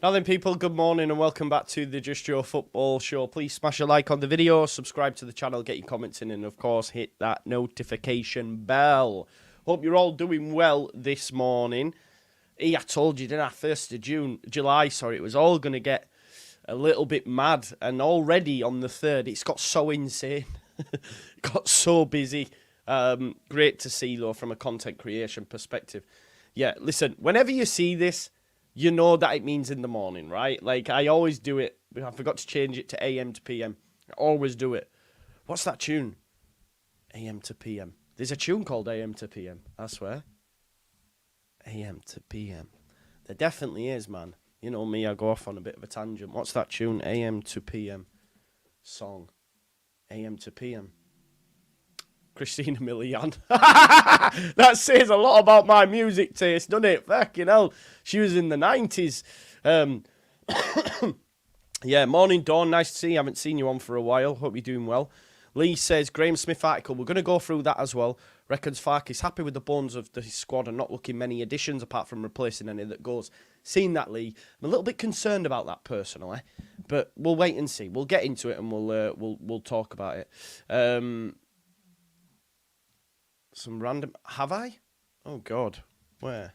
Now then, people, good morning and welcome back to the Just Joe Football Show. Please smash a like on the video, subscribe to the channel, get your comments in, and of course, hit that notification bell. Hope you're all doing well this morning. I told you, didn't I? 1st of July, it was all going to get a little bit mad. And already on the 3rd, it's got so insane. It got so busy. Great to see, though, from a content creation perspective. Yeah, listen, whenever you see this, you know that it means in the morning, right? Like, I always do it. I forgot to change it to AM to PM. I always do it. What's that tune? AM to PM. There's a tune called AM to PM, I swear. AM to PM. There definitely is, man. You know me, I go off on a bit of a tangent. What's that tune? AM to PM song. AM to PM. Christina Milian. That says a lot about my music taste, doesn't it? Fucking hell. She was in the 90s. Yeah, morning, Dawn. Nice to see you. Haven't seen you on for a while. Hope you're doing well. Lee says, Graham Smith article. We're going to go through that as well. Reckons Fark is happy with the bones of the squad and not looking many additions apart from replacing any that goes. Seen that, Lee. I'm a little bit concerned about that personally, but we'll wait and see. We'll get into it and we'll talk about it. Some random... Have I? Oh, God. Where?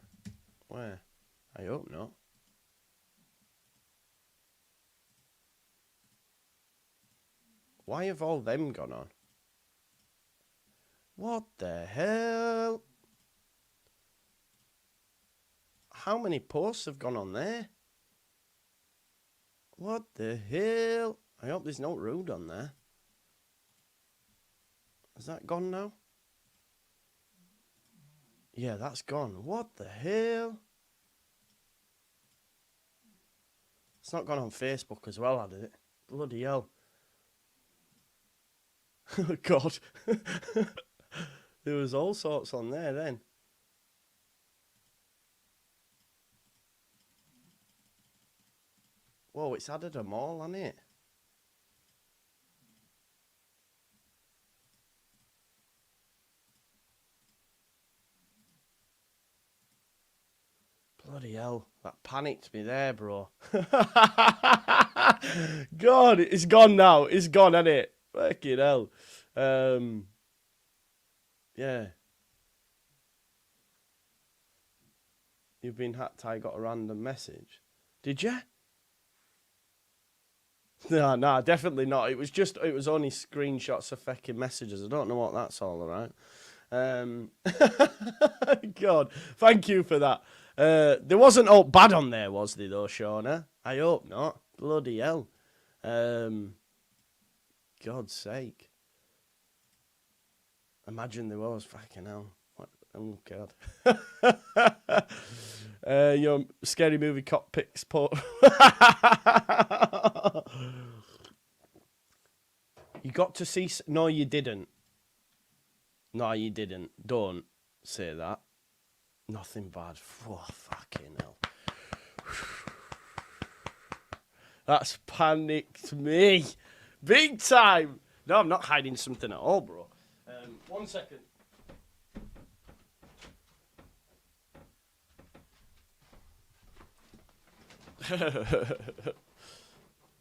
I hope not. Why have all them gone on? What the hell? How many posts have gone on there? What the hell? I hope there's no rude on there. Has that gone now? Yeah, that's gone. What the hell? It's not gone on Facebook as well, had it? Bloody hell. Oh, God. There was all sorts on there then. Whoa, it's added them all, hasn't it? Bloody hell, that panicked me there, bro. God, it's gone now. It's gone, hasn't it? Fucking hell. Yeah. You've been hacked, I got a random message. Did you? No, definitely not. It was only screenshots of fucking messages. I don't know what that's all about. God, thank you for that. There wasn't all bad on there, was there, though, Shauna? I hope not. Bloody hell. God's sake. Imagine there was. Fucking hell. What? Oh, God. Your scary movie cop picks You got to see... No, you didn't. No, you didn't. Don't say that. Nothing bad. Oh, fucking hell. That's panicked me. Big time. No, I'm not hiding something at all, bro. 1 second.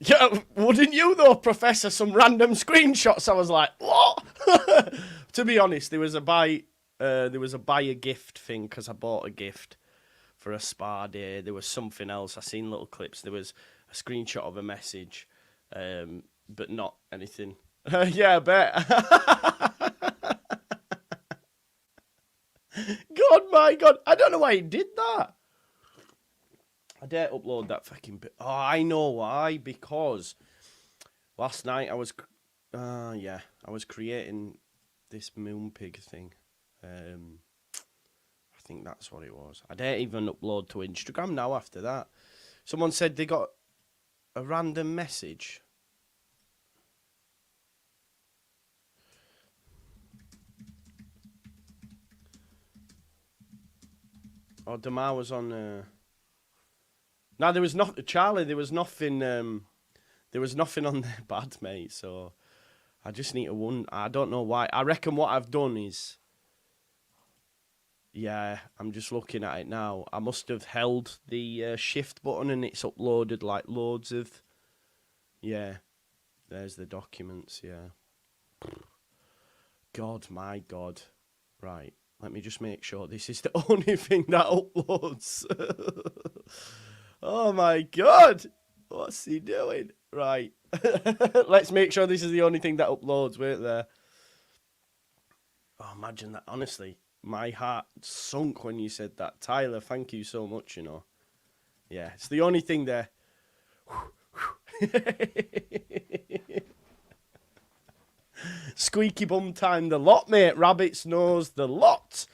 Yeah, wouldn't you though, Professor? Some random screenshots. I was like, what? To be honest, there was a buy a gift thing because I bought a gift for a spa day. There was something else. I seen little clips. There was a screenshot of a message, but not anything. Yeah, I bet. God, my God. I don't know why he did that. I dare upload that fucking bit. Oh, I know why. Because last night I was creating this Moonpig thing. I think that's what it was. I dare even upload to Instagram now after that. Someone said they got a random message. Oh, Damar was on... No, there was not Charlie. There was nothing. There was nothing on there bad, mate. So I just need to wonder. I don't know why. I reckon what I've done is Yeah, I'm just looking at it now. I must have held the shift button and it's uploaded like loads of... Yeah, there's the documents, yeah. God, my God. Right, let me just make sure this is the only thing that uploads. Oh my God, what's he doing? Right, let's make sure this is the only thing that uploads. Wait there. Oh, imagine that, honestly. My heart sunk when you said that. Tyler, thank you so much, you know. Yeah, it's the only thing there. Squeaky bum time, the lot, mate. Rabbit's nose, the lot.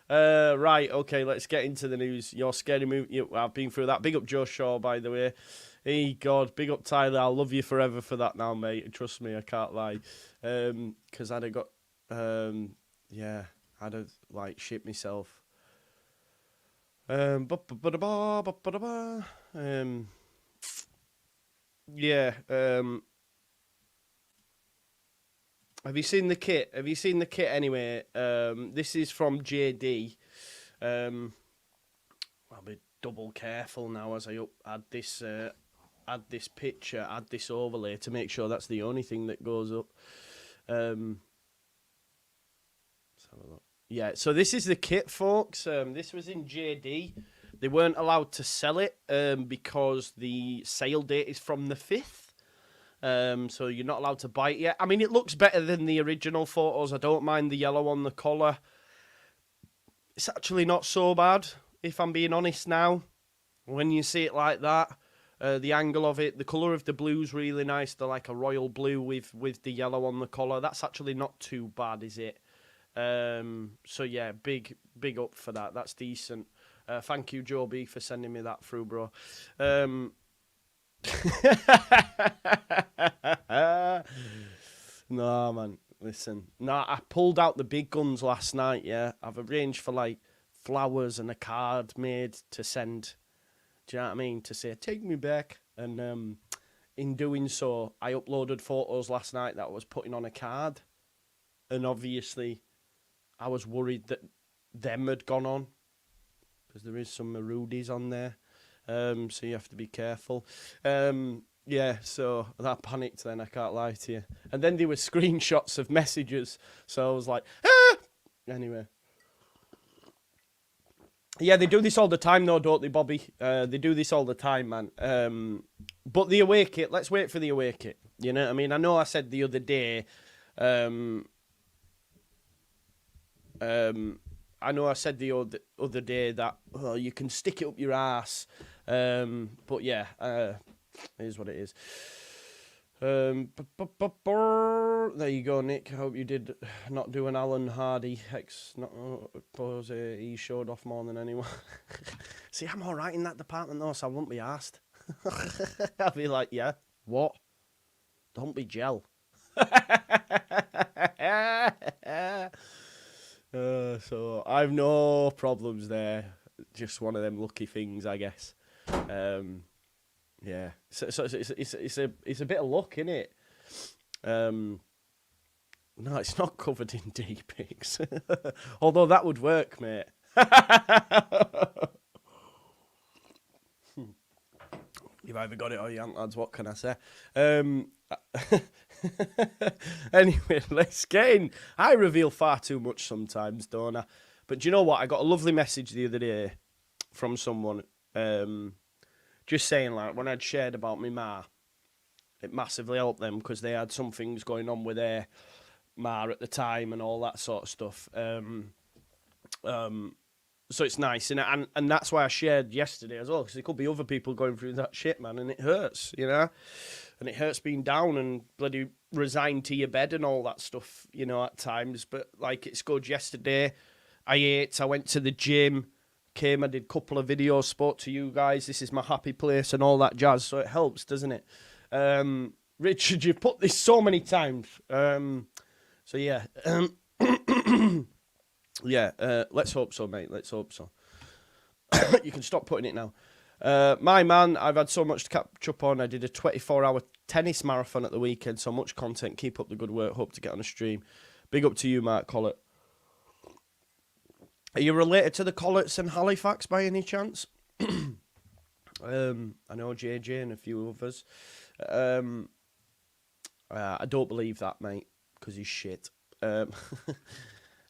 Right, okay, let's get into the news. Your scary movie. I've been through that. Big up Joe Shaw, by the way. Hey, God, big up Tyler. I'll love you forever for that now, mate. Trust me, I can't lie. Because I'd have got... yeah, I'd have, like, shit myself. Yeah, have you seen the kit? Have you seen the kit anyway? This is from JD. I'll be double careful now as I add this picture, add this overlay to make sure that's the only thing that goes up. Let's have a look. Yeah, so this is the kit, folks. This was in JD. They weren't allowed to sell it because the sale date is from the 5th. So you're not allowed to buy it yet. I mean, it looks better than the original photos. I don't mind the yellow on the collar. It's actually not so bad, if I'm being honest now. When you see it like that, the angle of it, the colour of the blue's really nice. They're like a royal blue with the yellow on the collar. That's actually not too bad, is it? So yeah, big up for that. That's decent. Thank you, Joe B, for sending me that through, bro. No, man, listen. No, I pulled out the big guns last night, yeah. I've arranged for, like, flowers and a card made to send. Do you know what I mean? To say, take me back. And in doing so, I uploaded photos last night that I was putting on a card. And obviously, I was worried that them had gone on. Because there is some Marudis on there. So you have to be careful. Yeah, so that panicked then, I can't lie to you. And then there were screenshots of messages. So I was like, ah! Anyway. Yeah, they do this all the time though, don't they, Bobby? They do this all the time, man. But the away kit, let's wait for the away kit. You know what I mean? I know I said the other day, I know I said the other day that you can stick it up your ass, but yeah, it is what it is. There you go, Nick. I hope you did not do an Alan Hardy pose. He showed off more than anyone. See, I'm all right in that department though, so I won't be asked. I'll be like, yeah, what? Don't be gel. So I've no problems there. Just one of them lucky things, I guess. Yeah. So it's a bit of luck, isn't it? No, it's not covered in D-pics. Although that would work, mate. You've either got it or you haven't, lads. What can I say? Anyway, let's get in. I reveal far too much sometimes, don't I? But do you know what? I got a lovely message the other day from someone just saying, like, when I'd shared about my ma, it massively helped them because they had some things going on with their ma at the time and all that sort of stuff. So it's nice, and that's why I shared yesterday as well, because there could be other people going through that shit, man, and it hurts, you know? And it hurts being down and bloody resigned to your bed and all that stuff, you know, at times. But, like, it's good. Yesterday, I ate, I went to the gym, came, I did a couple of videos, spoke to you guys, this is my happy place and all that jazz, so it helps, doesn't it? Richard, you've put this so many times. So, yeah. Yeah, let's hope so, mate. Let's hope so. You can stop putting it now. My man, I've had so much to catch up on. I did a 24-hour tennis marathon at the weekend, so much content. Keep up the good work. Hope to get on a stream. Big up to you, Mark Collett. Are you related to the Colletts and Halifax by any chance? I know JJ and a few others. I don't believe that, mate, because he's shit.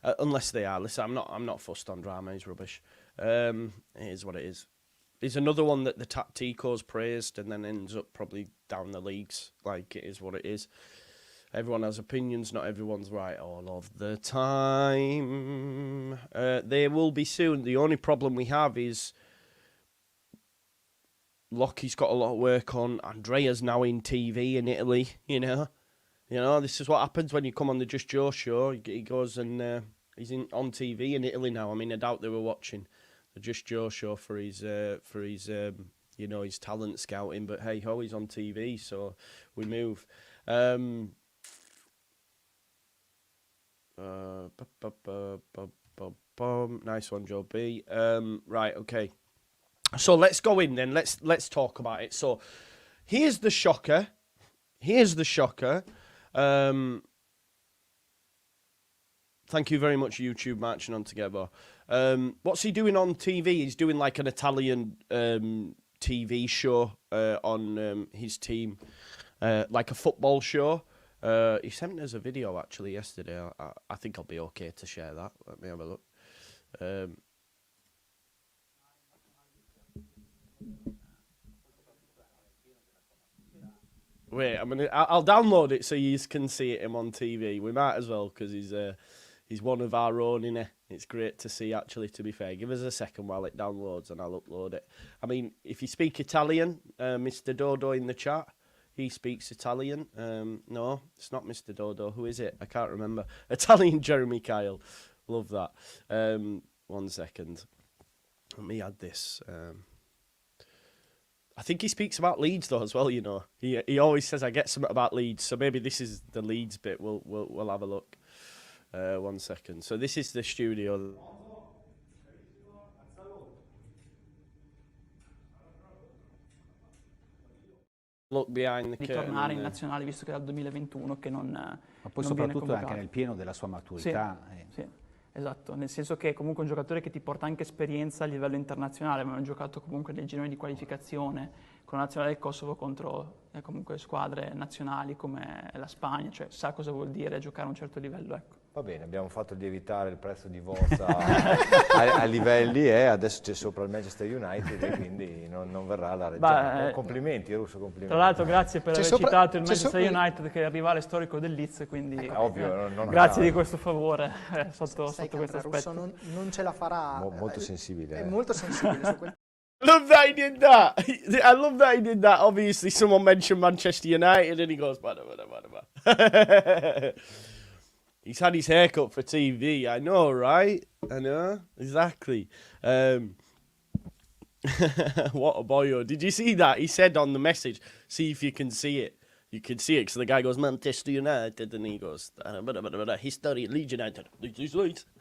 Unless they are. Listen, I'm not fussed on drama. He's rubbish. It is what it is. He's another one that the Tactico's praised and then ends up probably down the leagues. Like, it is what it is. Everyone has opinions. Not everyone's right all of the time. They will be soon. The only problem we have is Lockie's got a lot of work on. Andrea's now in TV in Italy, you know. This is what happens when you come on the Just Joe show. He goes and he's on TV in Italy now. I mean, I doubt they were watching the Just Joe show for his his talent scouting. But hey ho, he's on TV, so we move. Nice one, Joe B. Right, okay. So let's go in then. Let's talk about it. So here's the shocker. Thank you very much, YouTube, marching on together. What's he doing on TV? He's doing like an Italian TV show on his team, like a football show. He sent us a video actually yesterday. I think I'll be okay to share that. Let me have a look. Wait, I'll download it so you can see him on TV. We might as well because he's one of our own, innit? It's great to see, actually, to be fair. Give us a second while it downloads and I'll upload it. I mean, if you speak Italian, Mr. Dodo in the chat, he speaks Italian. No, it's not Mr. Dodo. Who is it? I can't remember. Italian Jeremy Kyle. Love that. 1 second. Let me add this. I think he speaks about Leeds though as well. You know, he always says I get something about Leeds. So maybe this is the Leeds bit. We'll have a look. 1 second. So this is the studio. Look behind the curtain. Ritornare in nazionale visto che è dal 2021 che non ma poi non viene soprattutto anche convocato. nel pieno della sua maturità. Sì, esatto, nel senso che è comunque un giocatore che ti porta anche esperienza a livello internazionale. Abbiamo giocato comunque nei gironi di qualificazione con la nazionale del Kosovo contro comunque squadre nazionali come la Spagna, cioè sa cosa vuol dire giocare a un certo livello, ecco. Va bene, abbiamo fatto lievitare il prezzo di Voza a livelli e adesso c'è sopra il Manchester United e quindi non verrà la Reggiana. Complimenti Russo, complimenti. Tra l'altro grazie per aver citato il Manchester United che è il rivale storico del Leeds, quindi ovvio, grazie di questo favore sotto questo aspetto. Russo non ce la farà. Molto sensibile. È molto sensibile su questo. I love that he did that. I love that he did that. Obviously, someone mentioned Manchester United and he goes, bada. He's had his haircut for TV. I know, right? I know. Exactly. What a boyo. Did you see that? He said on the message, see if you can see it. You can see it because the guy goes, Manchester United, and he goes, history, Leeds United.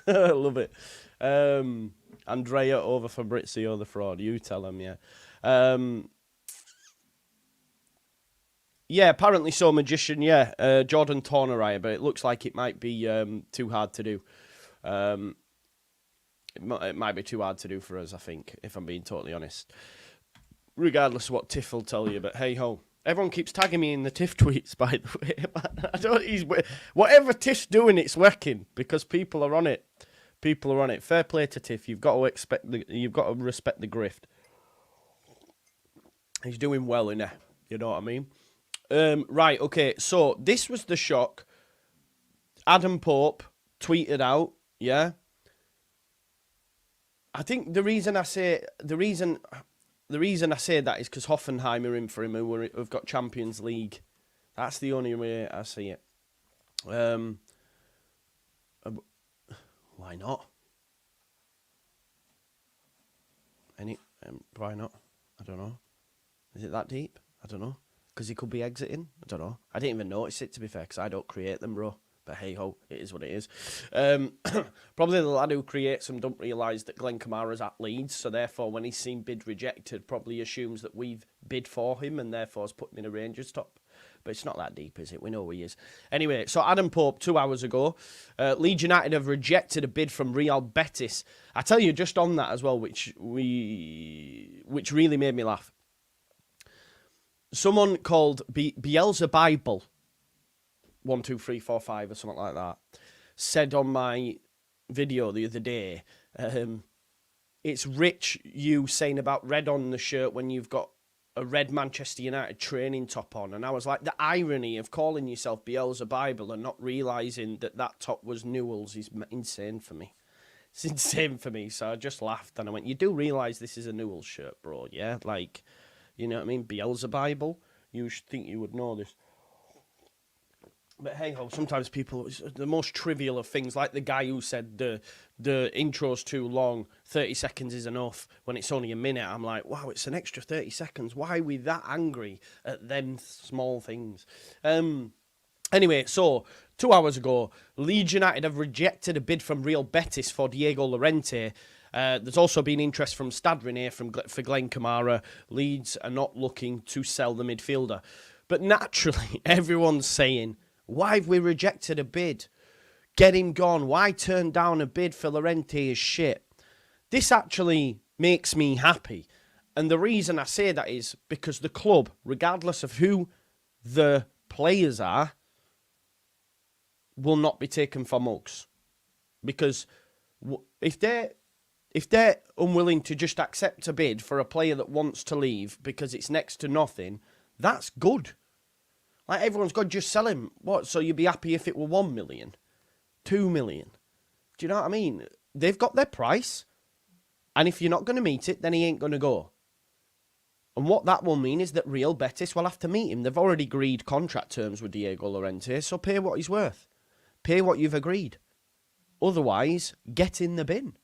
I love it. Andrea over Fabrizio, the fraud. You tell him, yeah. Yeah, apparently so, Magician, yeah. Jordan Torneraya, but it looks like it might be too hard to do. It might be too hard to do for us, I think, if I'm being totally honest. Regardless of what Tiff will tell you, but hey-ho. Everyone keeps tagging me in the Tiff tweets, by the way. Whatever Tiff's doing, it's working, because people are on it. People are on it. Fair play to Tiff. You've got to respect the grift. He's doing well in there. You know what I mean? Right, okay, so this was the shock. Adam Pope tweeted out, yeah? I think the reason I say that is because Hoffenheim are in for him, who've got Champions League. That's the only way I see it. Why not? Why not? I don't know. Is it that deep? I don't know. Because he could be exiting? I don't know. I didn't even notice it, to be fair, because I don't create them, bro. But hey-ho, it is what it is. Probably the lad who creates them don't realise that Glenn Kamara's at Leeds, so therefore when he's seen bid rejected, probably assumes that we've bid for him and therefore has put him in a Rangers top. But it's not that deep, is it? We know who he is. Anyway, so Adam Pope, 2 hours ago. Leeds United have rejected a bid from Real Betis. I tell you, just on that as well, which really made me laugh. Someone called Beelzebub 12345 or something like that said on my video the other day, it's rich you saying about red on the shirt when you've got a red Manchester United training top on. And I was like, the irony of calling yourself Beelzebub and not realising that top was Newell's is insane for me. It's insane for me. So I just laughed and I went, you do realise this is a Newell's shirt, bro, yeah? Like, you know what I mean? Beelzebub. You should think you would know this. But hey ho, sometimes people, the most trivial of things, like the guy who said the intro's too long, 30 seconds is enough when it's only a minute. I'm like, wow, it's an extra 30 seconds. Why are we that angry at them small things? Anyway, so 2 hours ago, Leeds United have rejected a bid from Real Betis for Diego Llorente. There's also been interest from Stade Rennais for Glenn Kamara. Leeds are not looking to sell the midfielder. But naturally, everyone's saying, why have we rejected a bid? Get him gone. Why turn down a bid for Llorente is shit. This actually makes me happy. And the reason I say that is because the club, regardless of who the players are, will not be taken for mugs. Because if they're unwilling to just accept a bid for a player that wants to leave because it's next to nothing, that's good. Like, everyone's got to just sell him. What? So you'd be happy if it were 1 million? 2 million? Do you know what I mean? They've got their price. And if you're not going to meet it, then he ain't going to go. And what that will mean is that Real Betis will have to meet him. They've already agreed contract terms with Diego Llorente, so pay what he's worth. Pay what you've agreed. Otherwise, get in the bin.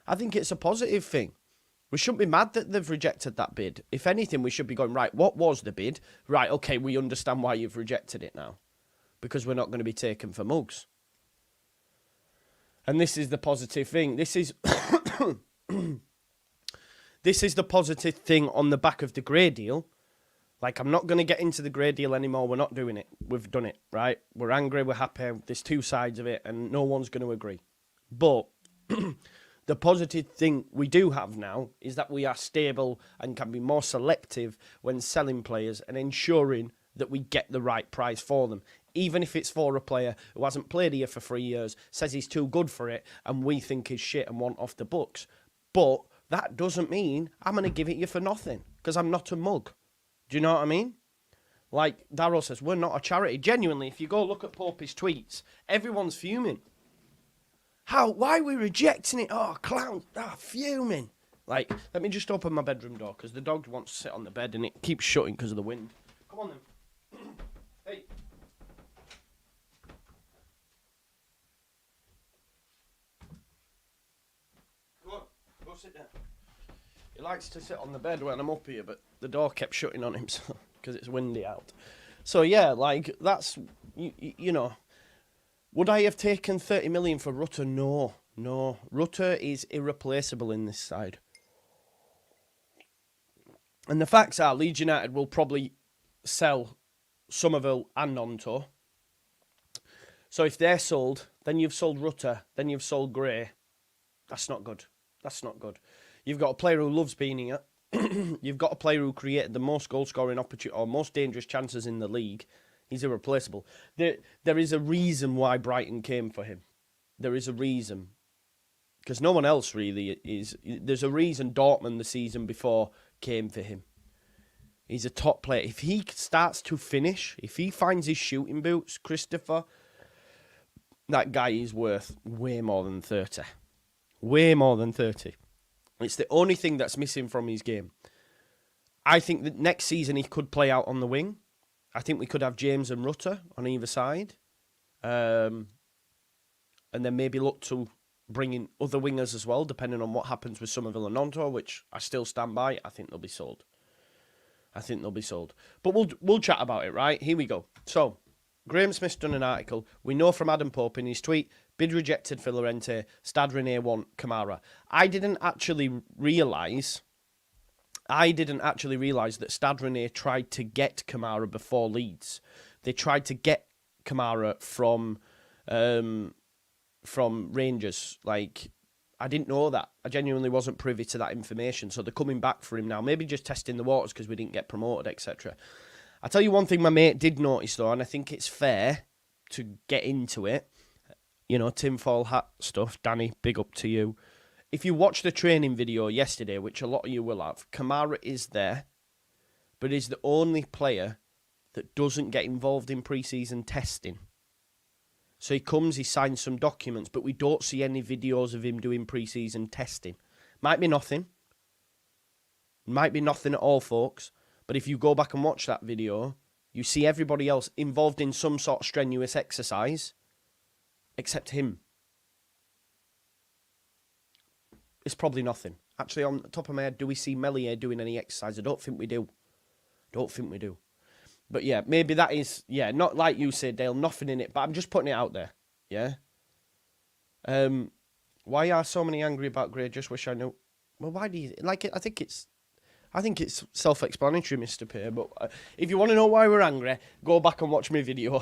I think it's a positive thing. We shouldn't be mad that they've rejected that bid. If anything, we should be going, right, what was the bid? Right, okay, we understand why you've rejected it now. Because we're not going to be taken for mugs. And this is the positive thing. This is this is the positive thing on the back of the Gray deal. Like, I'm not going to get into the Gray deal anymore. We're not doing it. We've done it, right? We're angry, we're happy. There's two sides of it, and no one's going to agree. But the positive thing we do have now is that we are stable and can be more selective when selling players and ensuring that we get the right price for them. Even if it's for a player who hasn't played here for 3 years, says he's too good for it, and we think he's shit and want off the books. But that doesn't mean I'm going to give it you for nothing, because I'm not a mug. Do you know what I mean? Like Darryl says, we're not a charity. Genuinely, if you go look at Pope's tweets, everyone's fuming. How? Why are we rejecting it? Oh, clown. Fuming. Like, let me just open my bedroom door, because the dog wants to sit on the bed, and it keeps shutting because of the wind. Come on, then. Hey. Come on. Go sit down. He likes to sit on the bed when I'm up here, but the door kept shutting on him because it's windy out. So, yeah, like, that's, you know. Would I have taken 30 million for Rutter? No. Rutter is irreplaceable in this side. And the facts are, Leeds United will probably sell Somerville and Nonto. So if they're sold, then you've sold Rutter, then you've sold Gray. That's not good. That's not good. You've got a player who loves being here. You've got a player who created the most goal-scoring opportunity or most dangerous chances in the league. He's irreplaceable. There is a reason why Brighton came for him. There is a reason. Because no one else really is. There's a reason Dortmund the season before came for him. He's a top player. If he starts to finish, if he finds his shooting boots, Christopher, that guy is worth way more than 30. Way more than 30. It's the only thing that's missing from his game. I think that next season he could play out on the wing. I think we could have James and Rutter on either side. And then maybe look to bring in other wingers as well, depending on what happens with Somerville and Nonto, which I still stand by. I think they'll be sold. But we'll chat about it, right? Here we go. So, Graham Smith's done an article. We know from Adam Pope in his tweet, bid rejected for Llorente, Stade Rennais want Kamara. I didn't actually realise I didn't actually realise that Stade Rennais tried to get Kamara before Leeds. They tried to get Kamara from Rangers. Like, I didn't know that. I genuinely wasn't privy to that information. So they're coming back for him now. Maybe just testing the waters because we didn't get promoted, etc. I'll tell you one thing my mate did notice, though, and I think it's fair to get into it. You know, tinfoil hat stuff. Danny, big up to you. If you watch the training video yesterday, which a lot of you will have, Kamara is there, but is the only player that doesn't get involved in pre-season testing. So he comes, he signs some documents, but we don't see any videos of him doing pre-season testing. Might be nothing. Might be nothing at all, folks. But if you go back and watch that video, you see everybody else involved in some sort of strenuous exercise, except him. It's probably nothing. Actually, on the top of my head, do we see Melier doing any exercise? I don't think we do. But yeah, maybe that is, not like you say, Dale, nothing in it, but I'm just putting it out there, yeah? Why are so many angry about Gray? Just wish I knew. Well, why do you, like it? I think it's self-explanatory, Mr. Pear, but if you want to know why we're angry, go back and watch my video.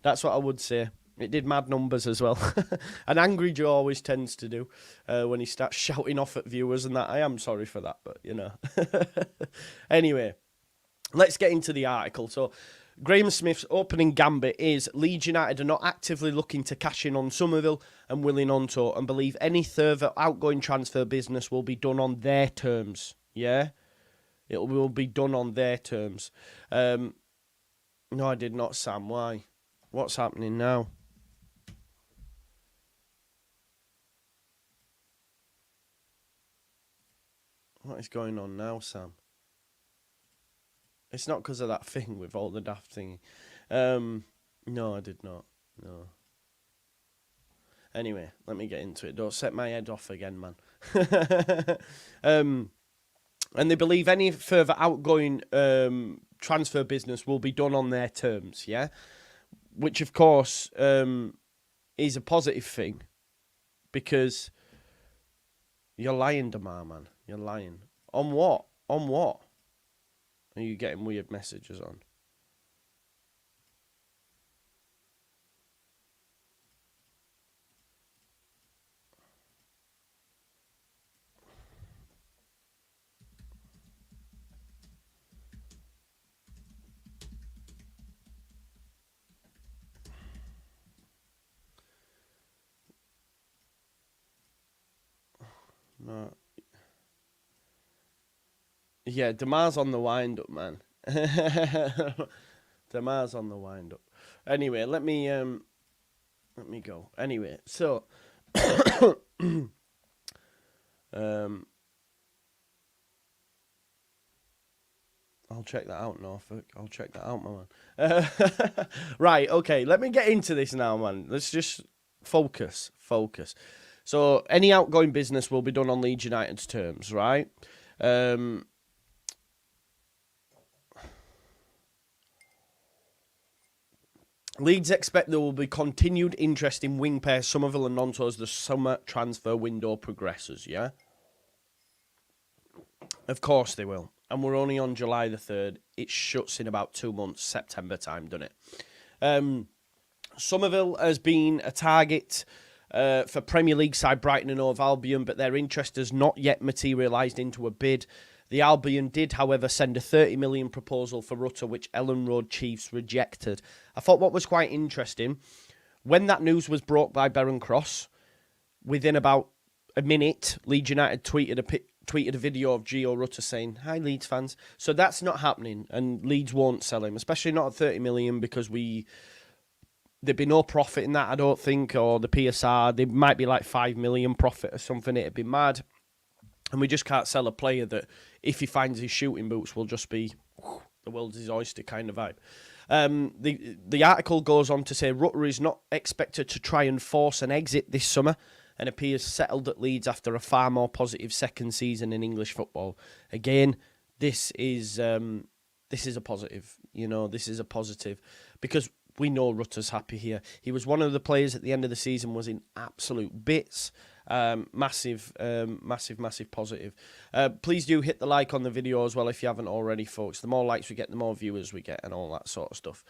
That's what I would say. It did mad numbers as well. And Angry Joe always tends to do when he starts shouting off at viewers and that. I am sorry for that, but, you know. Anyway, let's get into the article. So, Graham Smith's opening gambit is Leeds United are not actively looking to cash in on Somerville and Willie Gnonto and believe any further outgoing transfer business will be done on their terms. Yeah? It will be done on their terms. No, I did not, Sam. Why? What's happening now? What is going on now, Sam? It's not because of that thing with all the daft thingy. No, I did not. No. Anyway, let me get into it. Don't set my head off again, man. And they believe any further outgoing transfer business will be done on their terms, yeah? Which, of course, is a positive thing. Because you're lying, Damar, man. You're lying. On what? On what? Are you getting weird messages on? No. Yeah, Damar's on the wind-up, man. Damar's on the wind-up. Anyway, let me go. Anyway, so... I'll check that out, Norfolk. I'll check that out, my man. Right, okay, let me get into this now, man. Let's just focus. So, any outgoing business will be done on Leeds United's terms, right? Leeds expect there will be continued interest in wing pair Somerville and Gnonto as the summer transfer window progresses, yeah? Of course they will. And we're only on July the 3rd. It shuts in about 2 months, September time, doesn't it? Somerville has been a target for Premier League side Brighton and Hove Albion, but their interest has not yet materialised into a bid. The Albion did, however, send a $30 million proposal for Rutter, which Ellen Road Chiefs rejected. I thought what was quite interesting, when that news was brought by Beren Cross, within about a minute, Leeds United tweeted a video of Gio Rutter saying, "Hi, Leeds fans." So that's not happening, and Leeds won't sell him, especially not at $30 million, because there'd be no profit in that, I don't think, or the PSR, there might be like $5 million profit or something. It'd be mad. And we just can't sell a player that, if he finds his shooting boots, will just be the world's his oyster kind of vibe. The article goes on to say Rutter is not expected to try and force an exit this summer and appears settled at Leeds after a far more positive second season in English football. Again, this is a positive. You know, this is a positive because we know Rutter's happy here. He was one of the players at the end of the season was in absolute bits. Massive positive. Please do hit the like on the video as well if you haven't already, folks. The more likes we get, the more viewers we get and all that sort of stuff.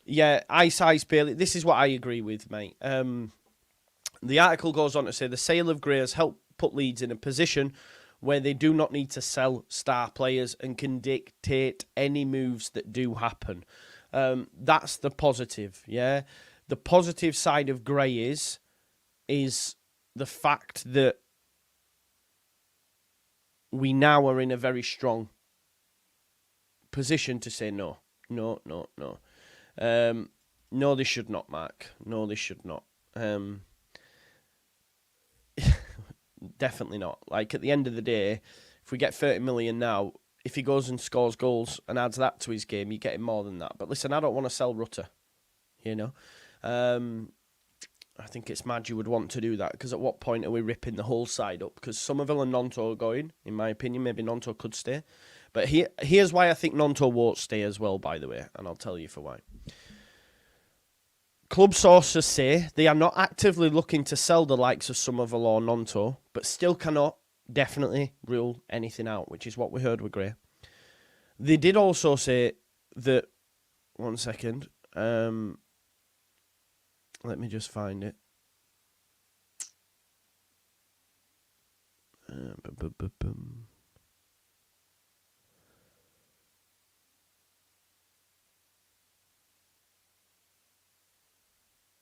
Yeah, Ice Bailey, this is what I agree with, mate. The article goes on to say the sale of Gray has helped put Leeds in a position where they do not need to sell star players and can dictate any moves that do happen. That's the positive, yeah? The positive side of Gray is the fact that we now are in a very strong position to say no. No, they should not, Mark. No, they should not. Definitely not. Like, at the end of the day, if we get 30 million now, if he goes and scores goals and adds that to his game, you get him more than that. But listen, I don't want to sell Rutter, you know. I think it's mad you would want to do that, because at what point are we ripping the whole side up? Because Somerville and Nonto are going, in my opinion. Maybe Nonto could stay. But here's why I think Nonto won't stay as well, by the way, and I'll tell you for why. Club sources say they are not actively looking to sell the likes of Somerville or Nonto, but still cannot definitely rule anything out, which is what we heard with Gray. They did also say that... One second. Let me just find it.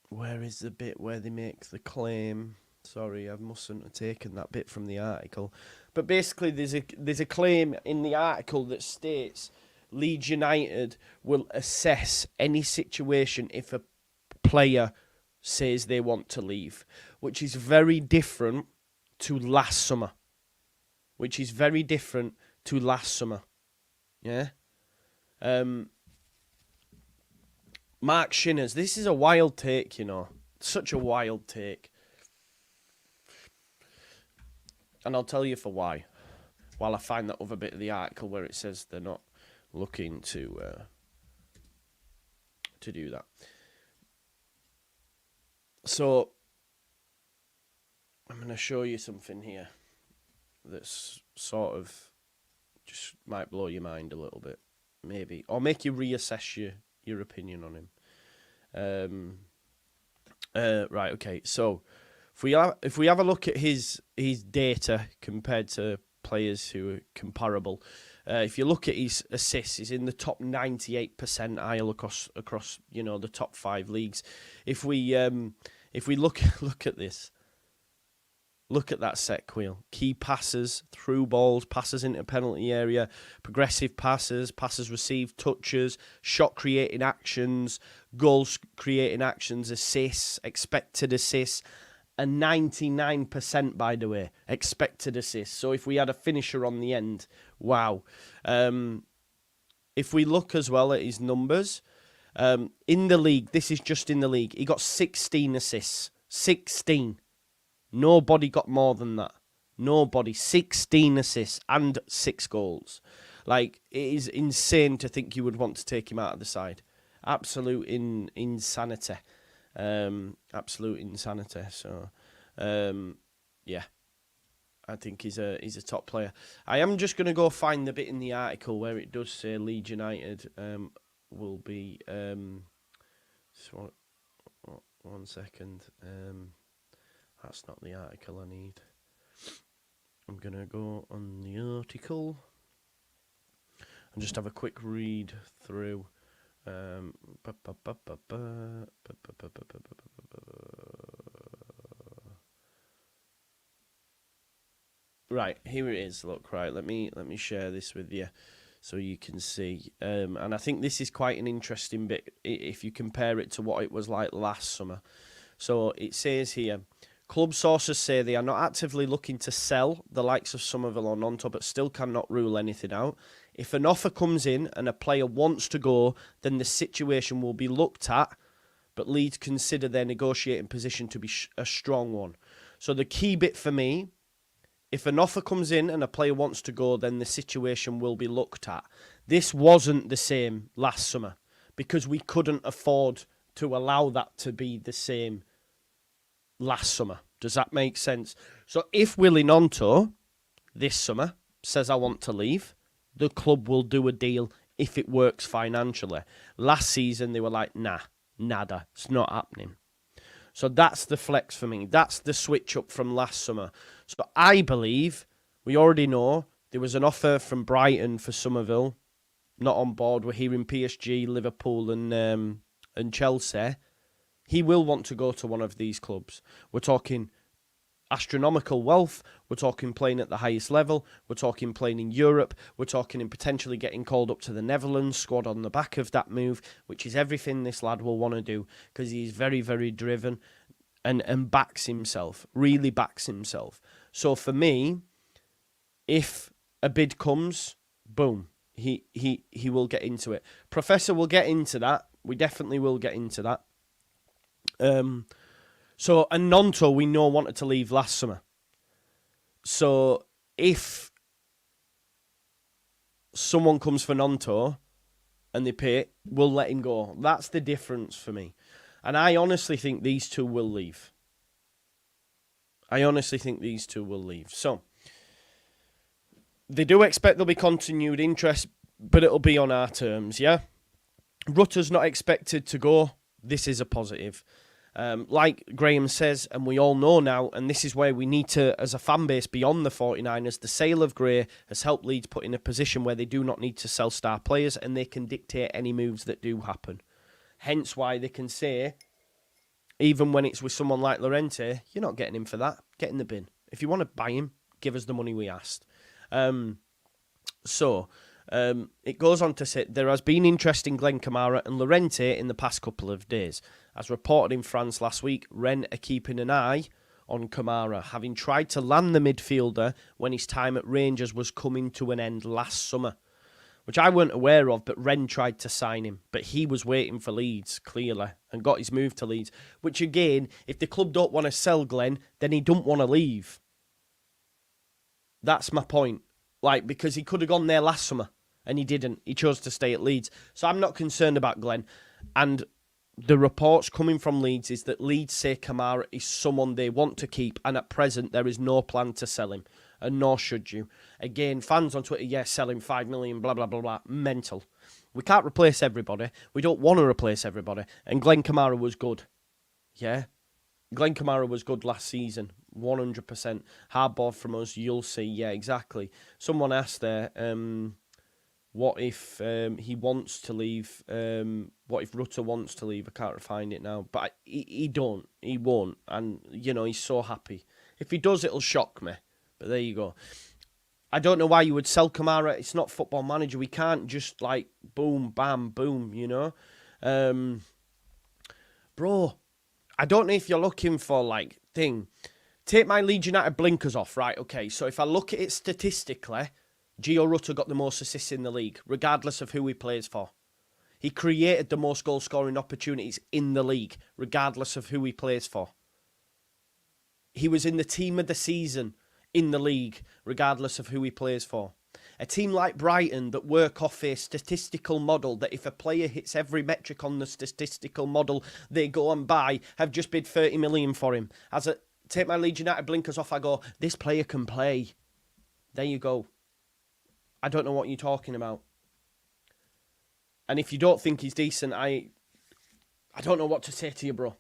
Where is the bit where they make the claim? Sorry, I mustn't have taken that bit from the article. But basically, there's a claim in the article that states Leeds United will assess any situation if a player says they want to leave, which is very different to last summer. Yeah? Mark Shinners, this is a wild take, you know. Such a wild take. And I'll tell you for why. While I find that other bit of the article where it says they're not looking to do that. So, I'm going to show you something here that's sort of just might blow your mind a little bit, maybe, or make you reassess your opinion on him. Right, okay. So, if we have a look at his data compared to players who are comparable, if you look at his assists, he's in the top 98 percentile across you know the top 5 leagues. If we look at this. Look at that set wheel. Key passes, through balls, passes into penalty area, progressive passes, passes received, touches, shot creating actions, goals creating actions, assists, expected assists, and 99%, by the way, expected assists. So if we had a finisher on the end, wow. If we look as well at his numbers, in the league, this is just in the league, he got 16 assists. 16. Nobody got more than that. Nobody. 16 assists and 6 goals. Like, it is insane to think you would want to take him out of the side. Absolute insanity. Absolute insanity. So, yeah. I think he's a top player. I am just going to go find the bit in the article where it does say Leeds United will be... So, one second. That's not the article I need. I'm going to go on the article and just have a quick read through. Right, here it is. Look, right, let me share this with you so you can see. And I think this is quite an interesting bit if you compare it to what it was like last summer. So it says here, club sources say they are not actively looking to sell the likes of Somerville or Nonto, but still cannot rule anything out. If an offer comes in and a player wants to go, then the situation will be looked at, but Leeds consider their negotiating position to be a strong one. So the key bit for me, if an offer comes in and a player wants to go, then the situation will be looked at. This wasn't the same last summer because we couldn't afford to allow that to be the same last summer. Does that make sense? So if Willy Gnonto this summer says I want to leave, the club will do a deal if it works financially. Last season they were like, nah, nada, it's not happening. So that's the flex for me. That's the switch up from last summer. So I believe, we already know, there was an offer from Brighton for Somerville. Not on board. We're hearing PSG, Liverpool and Chelsea. He will want to go to one of these clubs. We're talking astronomical wealth. We're talking playing at the highest level. We're talking playing in Europe. We're talking in potentially getting called up to the Netherlands squad on the back of that move, which is everything this lad will want to do because he's very, very driven and backs himself, really backs himself. So for me, if a bid comes, boom, he will get into it. Professor will get into that. We definitely will get into that. So, and Gnonto, we know, wanted to leave last summer. So, if someone comes for Gnonto and they pay it, we'll let him go. That's the difference for me. And I honestly think these two will leave. So, they do expect there'll be continued interest, but it'll be on our terms, yeah? Rutter's not expected to go. This is a positive. Like Graham says, and we all know now, and this is where we need to, as a fan base beyond the 49ers, the sale of Gray has helped Leeds put in a position where they do not need to sell star players and they can dictate any moves that do happen. Hence why they can say, even when it's with someone like Llorente, you're not getting him for that. Get in the bin. If you want to buy him, give us the money we asked. It goes on to say, there has been interest in Glenn Kamara and Llorente in the past couple of days. As reported in France last week, Rennes are keeping an eye on Kamara, having tried to land the midfielder when his time at Rangers was coming to an end last summer, which I weren't aware of, but Rennes tried to sign him. But he was waiting for Leeds, clearly, and got his move to Leeds, which again, if the club don't want to sell Glenn, then he don't want to leave. That's my point. Because he could have gone there last summer, and he didn't. He chose to stay at Leeds. So I'm not concerned about Glenn. And the reports coming from Leeds is that Leeds say Kamara is someone they want to keep, and at present there is no plan to sell him, and nor should you. Again, fans on Twitter, sell him 5 million, blah, blah, blah, blah. Mental. We can't replace everybody. We don't want to replace everybody. And Glenn Kamara was good. Yeah? Glenn Kamara was good last season. 100%. Hardball from us, you'll see. Yeah, exactly. Someone asked there, what if he wants to leave? What if Rutter wants to leave? I can't find it now. But he don't. He won't. And, he's so happy. If he does, it'll shock me. But there you go. I don't know why you would sell Kamara. It's not Football Manager. We can't just, boom, bam, boom, Bro, I don't know if you're looking for, take my Leeds United blinkers off, right? Okay, so if I look at it statistically, Gio Rutter got the most assists in the league, regardless of who he plays for. He created the most goal-scoring opportunities in the league, regardless of who he plays for. He was in the team of the season in the league, regardless of who he plays for. A team like Brighton that work off a statistical model that if a player hits every metric on the statistical model they go and buy, have just bid 30 million for him. Take my Leeds United blinkers off, I go, this player can play. There you go. I don't know what you're talking about. And if you don't think he's decent, I don't know what to say to you, bro.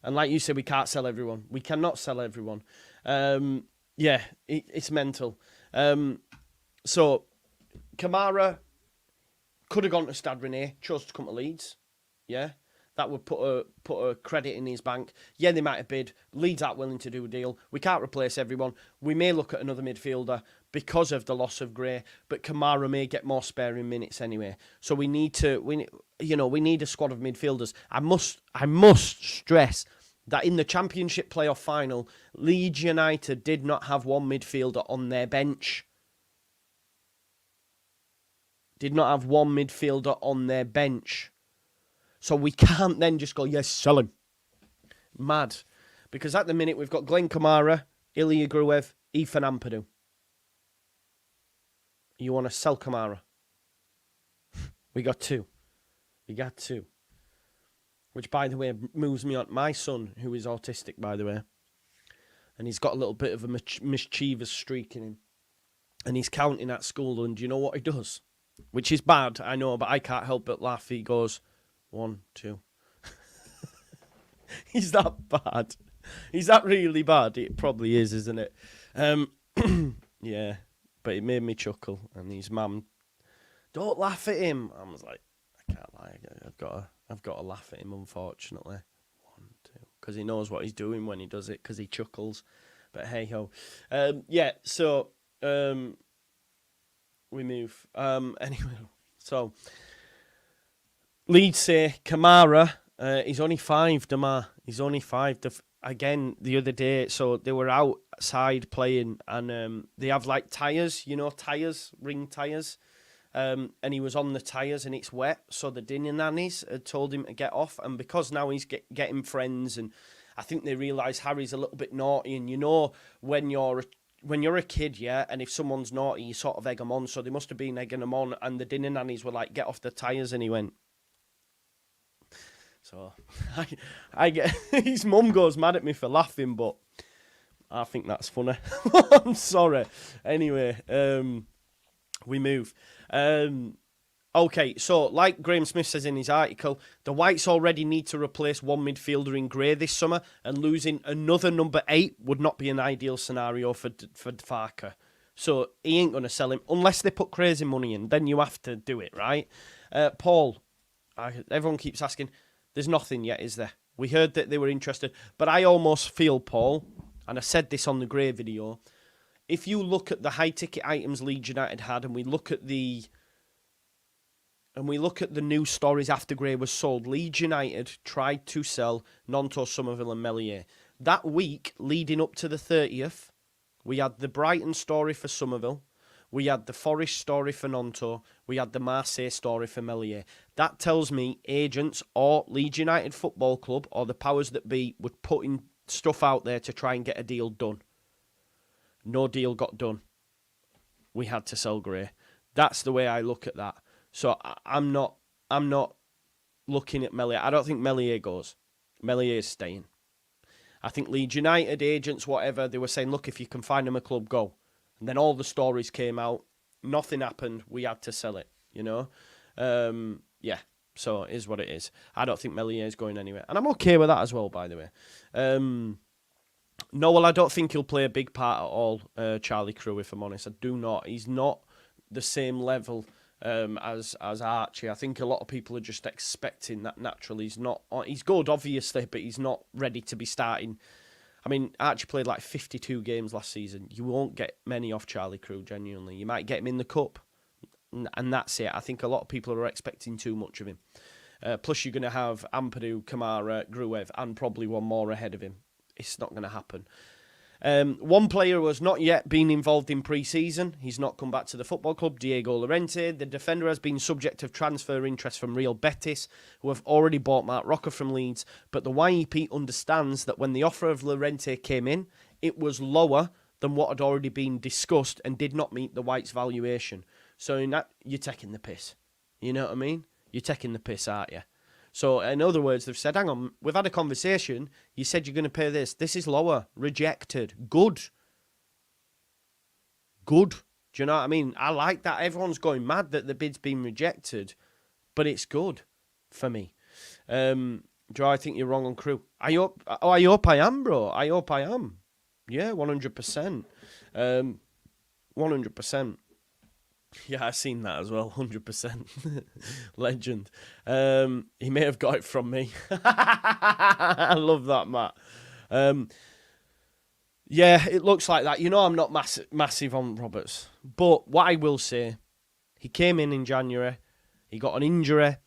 And like you said, we can't sell everyone. We cannot sell everyone. It's mental. So, Kamara could have gone to Stade Rennais, chose to come to Leeds. Yeah, that would put a credit in his bank. Yeah, they might have bid. Leeds aren't willing to do a deal. We can't replace everyone. We may look at another midfielder because of the loss of Gray, but Kamara may get more sparing minutes anyway. So we need a squad of midfielders. I must stress that in the Championship playoff final, Leeds United did not have one midfielder on their bench. Did not have one midfielder on their bench. So we can't then just go, yes, sell him. Mad. Because at the minute, we've got Glenn Kamara, Ilya Gruev, Ethan Ampadu. You want to sell Kamara? We got two. Which, by the way, moves me on. My son, who is autistic, by the way, and he's got a little bit of a mischievous streak in him. And he's counting at school, and do you know what he does? Which is bad, I know, but I can't help but laugh. He goes, 1, 2. He's that bad. He's that really bad. It probably is, isn't it? Yeah, but it made me chuckle. And his mum, don't laugh at him. I was like, I can't lie. I've got to laugh at him, unfortunately. 1, 2, because he knows what he's doing when he does it, because he chuckles. But hey ho, yeah. So we move. Anyway, so Leeds say Kamara. He's only 5, Damar. He's only 5. Again, the other day, so they were outside playing, and they have like tyres, you know, ring tyres. And he was on the tyres and it's wet, so the dinner nannies had told him to get off. And because now he's getting friends, and I think they realise Harry's a little bit naughty. And you know, when you're a kid, yeah, and if someone's naughty, you sort of egg them on. So they must have been egging him on, and the dinner nannies were like, get off the tyres, and he went. So I get his mum goes mad at me for laughing, but I think that's funny. I'm sorry. Anyway, we move. Okay, so like Graham Smith says in his article, the Whites already need to replace one midfielder in Gray this summer, and losing another number 8 would not be an ideal scenario for Farker. So he ain't going to sell him unless they put crazy money in. Then you have to do it, right? Paul, everyone keeps asking. There's nothing yet, is there? We heard that they were interested, but I almost feel, Paul, and I said this on the Gray video, if you look at the high-ticket items Leeds United had, and we look at the news stories after Gray was sold, Leeds United tried to sell Nonto, Somerville and Meslier. That week, leading up to the 30th, we had the Brighton story for Somerville, we had the Forest story for Nonto, we had the Marseille story for Meslier. That tells me agents or Leeds United Football Club or the powers that be were putting stuff out there to try and get a deal done. No deal got done. We had to sell Gray. That's the way I look at that. So I'm not looking at Meslier. I don't think Meslier goes. Meslier is staying. I think Leeds United agents, whatever, they were saying, look, if you can find him a club, go. And then all the stories came out. Nothing happened. We had to sell it, you know? Yeah, so it is what it is. I don't think Meslier is going anywhere. And I'm okay with that as well, by the way. No, well, I don't think he'll play a big part at all, Charlie Crew, if I'm honest. I do not. He's not the same level as Archie. I think a lot of people are just expecting that naturally. He's good, obviously, but he's not ready to be starting. I mean, Archie played like 52 games last season. You won't get many off Charlie Crew, genuinely. You might get him in the cup, and that's it. I think a lot of people are expecting too much of him. Plus, you're going to have Ampadu, Kamara, Gruev, and probably one more ahead of him. It's not going to happen. One player who has not yet been involved in pre-season. He's not come back to the football club, Diego Llorente. The defender has been subject of transfer interest from Real Betis, who have already bought Mark Rocker from Leeds. But the YEP understands that when the offer of Llorente came in, it was lower than what had already been discussed and did not meet the Whites' valuation. So in that, you're taking the piss. You know what I mean? You're taking the piss, aren't you? So, in other words, they've said, hang on, we've had a conversation. You said you're going to pay this. This is lower. Rejected. Good. Good. Do you know what I mean? I like that. Everyone's going mad that the bid's been rejected. But it's good for me. Joe, I think you're wrong on Crew. I hope I am, bro. I hope I am. Yeah, 100%. 100%. Yeah, I've seen that as well, 100%. Legend. He may have got it from me. I love that, Matt. Yeah, it looks like that. You know I'm not massive on Roberts. But what I will say, he came in January. He got an injury.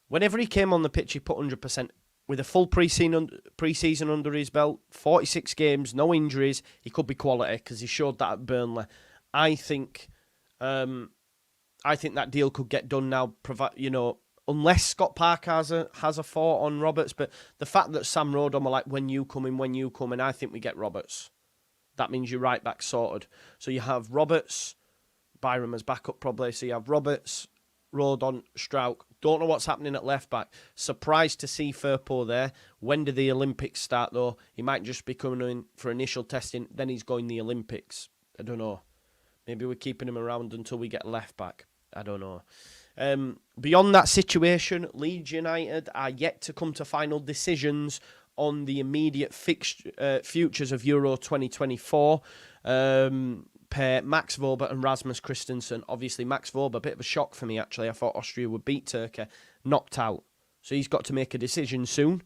Whenever he came on the pitch, he put 100%. With a full pre-season under his belt, 46 games, no injuries, he could be quality because he showed that at Burnley. I think that deal could get done now, unless Scott Parker has a thought on Roberts. But the fact that Sam Rodon are like, when you come in, I think we get Roberts. That means you're right back sorted. So you have Roberts, Byram as backup probably. So you have Roberts, Rodon, Strauch, Don't know what's happening at left back. Surprised to see Firpo there. When do the Olympics start, though? He might just be coming in for initial testing. Then he's going the Olympics. I don't know. Maybe we're keeping him around until we get left back. I don't know. Beyond that situation, Leeds United are yet to come to final decisions on the immediate futures of Euro 2024. Pair Max Vober and Rasmus Christensen. Obviously, Max Vober, a bit of a shock for me, actually. I thought Austria would beat Turkey. Knocked out. So he's got to make a decision soon.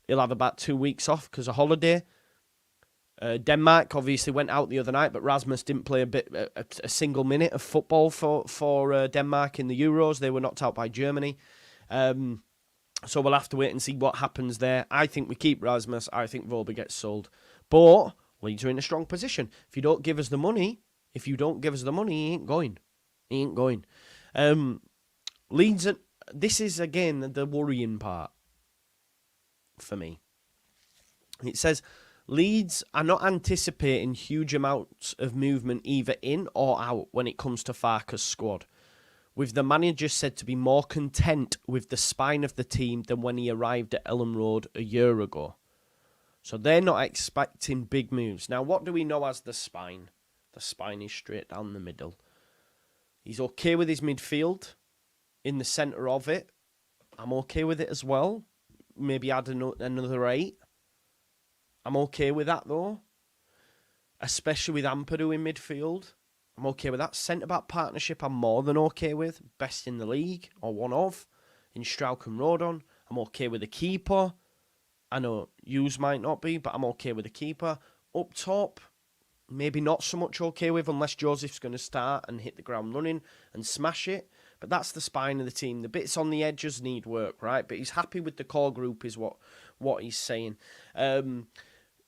He'll have about 2 weeks off because of holiday. Denmark obviously went out the other night, but Rasmus didn't play a single minute of football for Denmark in the Euros. They were knocked out by Germany. So we'll have to wait and see what happens there. I think we keep Rasmus. I think Vober gets sold. But Leeds are in a strong position. If you don't give us the money, he ain't going. He ain't going. Leeds, this is, again, the worrying part for me. It says, Leeds are not anticipating huge amounts of movement either in or out when it comes to Farke's squad, with the manager said to be more content with the spine of the team than when he arrived at Elland Road a year ago. So they're not expecting big moves. Now, what do we know as the spine? The spine is straight down the middle. He's okay with his midfield in the centre of it. I'm okay with it as well. Maybe add another 8. I'm okay with that, though. Especially with Ampadu in midfield. I'm okay with that. Centre-back partnership I'm more than okay with. Best in the league, or one of. In Strauch and Rodon. I'm okay with the keeper. I know Hughes might not be, but I'm okay with the keeper. Up top, maybe not so much okay with, unless Joseph's going to start and hit the ground running and smash it. But that's the spine of the team. The bits on the edges need work, right? But he's happy with the core group is what he's saying. And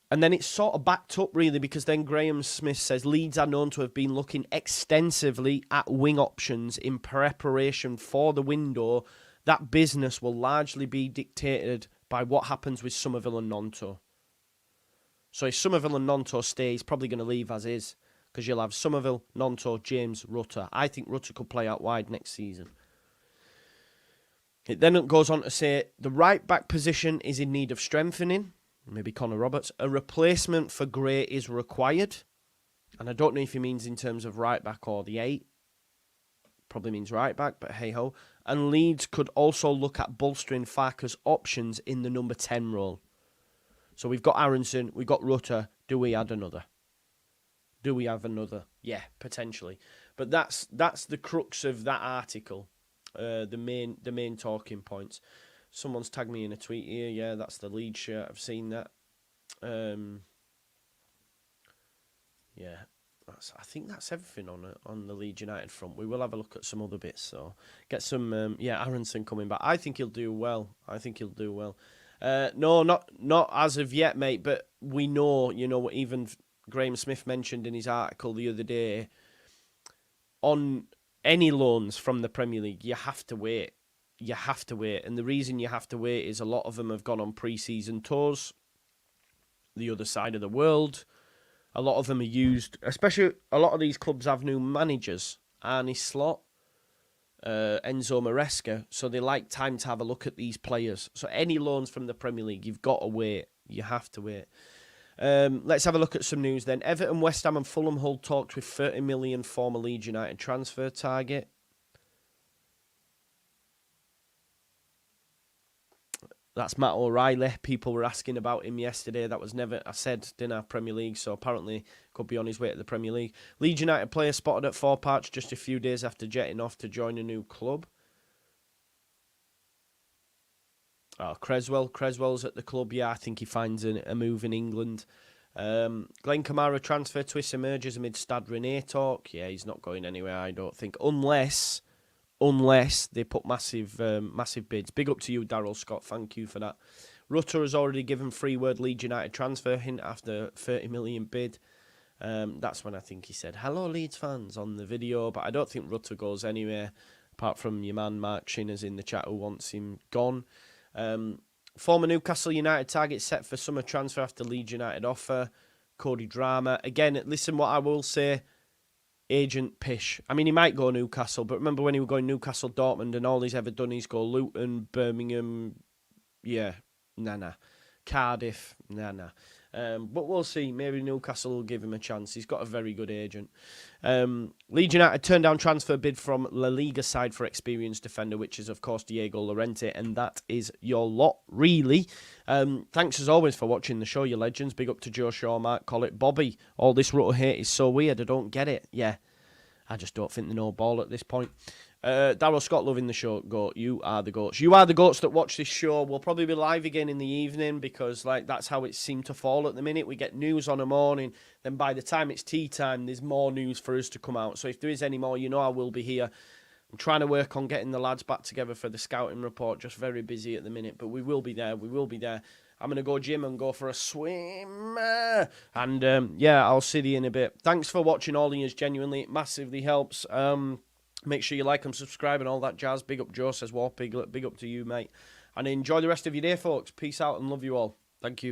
then it's sort of backed up, really, because then Graham Smith says Leeds are known to have been looking extensively at wing options in preparation for the window. That business will largely be dictated by what happens with Somerville and Gnonto. So if Somerville and Gnonto stay, he's probably going to leave as is, because you'll have Somerville, Gnonto, James, Rutter. I think Rutter could play out wide next season. It then goes on to say the right-back position is in need of strengthening. Maybe Connor Roberts. A replacement for Gray is required. And I don't know if he means in terms of right-back or the 8. Probably means right-back, but hey-ho. And Leeds could also look at bolstering Farke's options in the number 10 role. So we've got Aronson, we've got Rutter. Do we add another? Do we have another? Yeah, potentially. But that's the crux of that article. The main talking points. Someone's tagged me in a tweet here. Yeah, that's the Leeds shirt. I've seen that. Yeah, I think that's everything on the Leeds United front. We will have a look at some other bits. So get some. Aronson coming back. I think he'll do well. No, not as of yet, mate. But we know. What even Graham Smith mentioned in his article the other day. On any loans from the Premier League, you have to wait. And the reason you have to wait is a lot of them have gone on pre-season tours, the other side of the world. A lot of them are used, especially a lot of these clubs have new managers. Arne Slot, Enzo Maresca, so they like time to have a look at these players. So any loans from the Premier League, you've got to wait. You have to wait. Let's have a look at some news then. Everton, West Ham and Fulham hold talks with 30 million former Leeds United transfer target. That's Matt O'Reilly. People were asking about him yesterday. That was never, I said, didn't have Premier League, so apparently could be on his way to the Premier League. Leeds United player spotted at Four Parts just a few days after jetting off to join a new club. Oh, Creswell's at the club. Yeah, I think he finds a move in England. Glenn Kamara transfer twist emerges amid Stade Rennais talk. Yeah, he's not going anywhere, I don't think, unless they put massive bids. Big up to you, Daryl Scott. Thank you for that. Rutter has already given free word Leeds United transfer hint after 30 million bid. That's when I think he said, hello, Leeds fans, on the video. But I don't think Rutter goes anywhere, apart from your man Mark Shinner's in the chat who wants him gone. Former Newcastle United target set for summer transfer after Leeds United offer. Cody Drama. Again, listen, what I will say, agent pish. I mean, he might go Newcastle, but remember when he was going Newcastle, Dortmund, and all he's ever done is go Luton, Birmingham, Cardiff, but we'll see. Maybe Newcastle will give him a chance. He's got a very good agent. Leeds United turned down transfer bid from La Liga side for experienced defender, which is, of course, Diego Llorente, and that is your lot, really. Thanks, as always, for watching the show, you legends. Big up to Joe Shaw, Mark Collett, Bobby. All this Rutter hate is so weird. I don't get it. Yeah, I just don't think they know ball at this point. Darryl Scott loving the show. Goat, you are the goats. You are the goats that watch this show. We'll probably be live again in the evening because that's how it seemed to fall at the minute. We get news on a morning, then by the time it's tea time, there's more news for us to come out. So if there is any more, you know I will be here. I'm trying to work on getting the lads back together for the scouting report. Just very busy at the minute, but we will be there. We will be there. I'm going to go gym and go for a swim. And I'll see you in a bit. Thanks for watching, all of you. Genuinely, it massively helps. Make sure you like and subscribe and all that jazz. Big up Joe, says War Piglet. Big up to you, mate. And enjoy the rest of your day, folks. Peace out and love you all. Thank you.